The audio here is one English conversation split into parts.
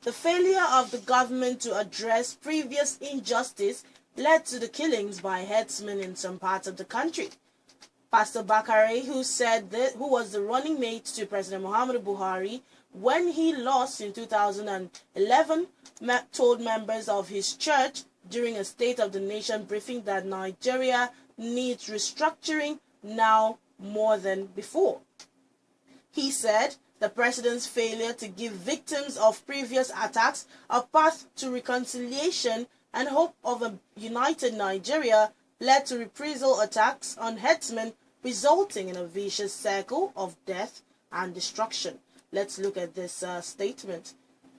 The failure of the government to address previous injustice led to the killings by herdsmen in some parts of the country. Pastor Bakare, who was the running mate to President Muhammadu Buhari when he lost in 2011, told members of his church during a State of the Nation briefing that Nigeria needs restructuring now more than before. He said the president's failure to give victims of previous attacks a path to reconciliation and hope of a united Nigeria led to reprisal attacks on herdsmen, resulting in a vicious circle of death and destruction. Let's look at this statement.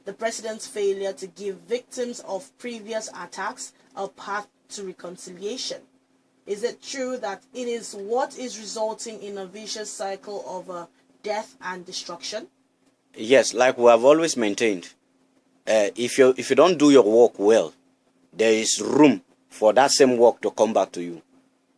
The president's failure to give victims of previous attacks a path to reconciliation. Is it true that it is what is resulting in a vicious cycle of death and destruction? Yes, like we have always maintained, if you don't do your work well, there is room for that same work to come back to you.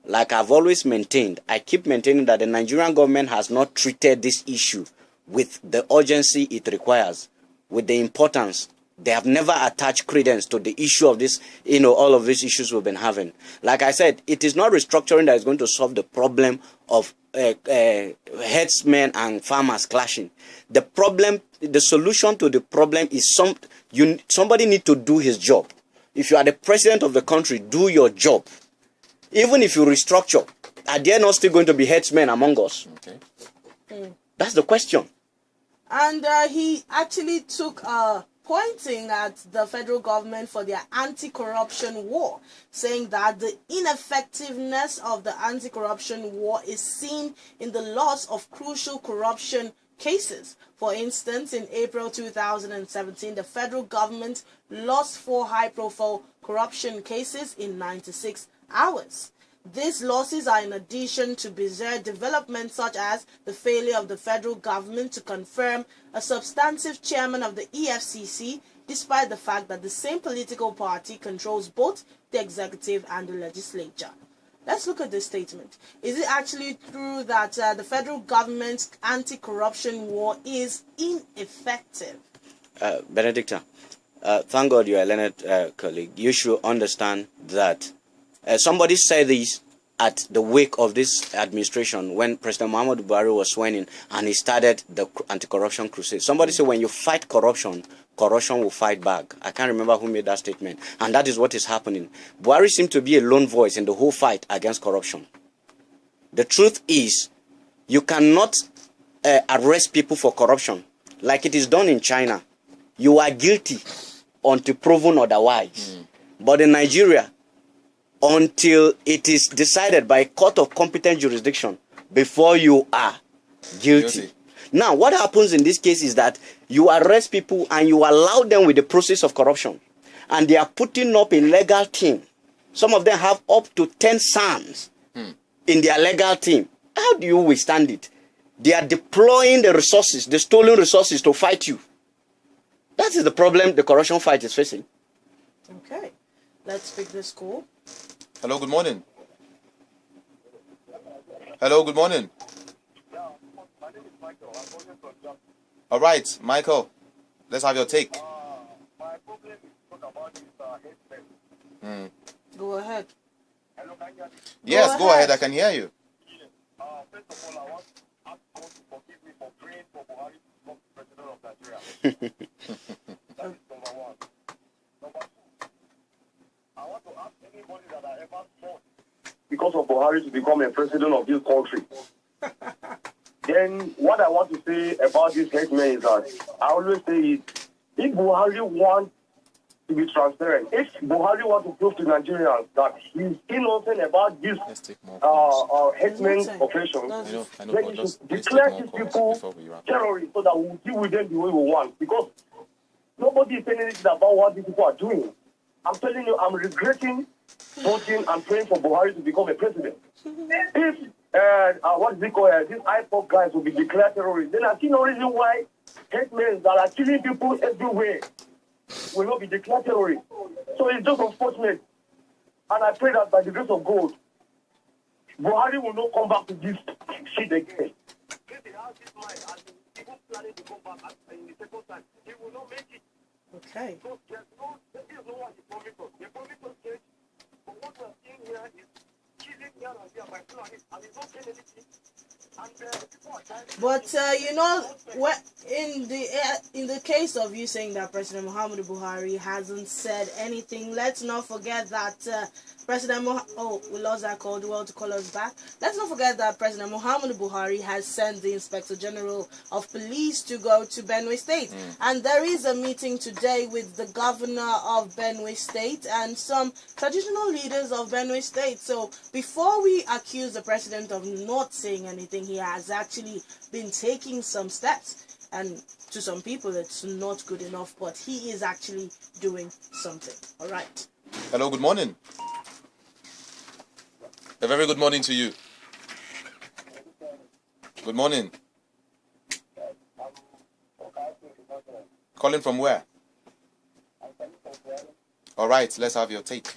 Like I've always maintained, I keep maintaining that the Nigerian government has not treated this issue with the urgency it requires, with the importance. They have never attached credence to the issue of this, all of these issues we've been having. Like I said, it is not restructuring that is going to solve the problem of herdsmen and farmers clashing. The solution to the problem is somebody need to do his job. If you are the president of the country, do your job. Even if you restructure, are there not still going to be herdsmen among us? Okay. That's the question. And he actually took pointing at the federal government for their anti-corruption war, saying that the ineffectiveness of the anti-corruption war is seen in the loss of crucial corruption cases. For instance, in April 2017, the federal government lost 4 high-profile corruption cases in 96 hours. These losses are in addition to bizarre developments such as the failure of the federal government to confirm a substantive chairman of the EFCC, despite the fact that the same political party controls both the executive and the legislature. Let's look at this statement. Is it actually true that the federal government's anti-corruption war is ineffective? Benedicta, thank God you are a learned colleague. You should understand that somebody said this at the wake of this administration when President Muhammadu Buhari was sworn in and he started the anti-corruption crusade. Somebody said when you fight corruption, corruption will fight back. I can't remember who made that statement. And that is what is happening. Buhari seemed to be a lone voice in the whole fight against corruption. The truth is, you cannot arrest people for corruption like it is done in China. You are guilty until proven otherwise. But in Nigeria, until it is decided by a court of competent jurisdiction before you are guilty. Now, what happens in this case is that you arrest people and you allow them with the process of corruption. And they are putting up a legal team. Some of them have up to 10 SAMs in their legal team. How do you withstand it? They are deploying the resources, the stolen resources to fight you. That is the problem the corruption fight is facing. Okay, let's pick this call. Hello, good morning. Hello, good morning. My name is Michael. I'm calling from Japan. All right, Michael, let's have your take. My problem is talk about this headset. Go ahead. Hello, can you hear me? Yes, go ahead. I can hear you. Yes. First of all, I want to ask God to forgive me for praying for Buhari to become president of Nigeria. That is number one. Number two, I want to ask anybody that I ever fought because of Buhari to become a president of this country. Then what I want to say about this headman is that I always say is, if Buhari wants to be transparent, if Buhari wants to prove to Nigerians that he's innocent about this headman operation, then he should declare these people terrorists so that we'll deal with them the way we want. Because nobody is saying anything about what these people are doing. I'm telling you, I'm regretting voting and praying for Buhari to become a president. If what is it called? These IPOC guys will be declared terrorists. Then I see no reason why headmen that are killing people everywhere will not be declared terrorists. So it's just unfortunate. And I pray that by the grace of God, Buhari will not come back to this shit again. If he has this mind and even planning to come back in the second time, he will not make it. Okay. So there's no, there is no one he promised us. They promised us change, but what we're seeing here is killing here and there by Fulani, and he's not saying anything. And people are dying. But in the case of you saying that President Muhammadu Buhari hasn't said anything, let's not forget that we lost that call. Do well to call us back. Let's not forget that President Muhammadu Buhari has sent the Inspector General of Police to go to Benue State, and there is a meeting today with the Governor of Benue State and some traditional leaders of Benue State. So before we accuse the president of not saying anything, he has actually been taking some steps, and to some people it's not good enough, but he is actually doing something. All right. Hello, good morning. A very good morning to you. Good morning. Calling from where? All right, let's have your take.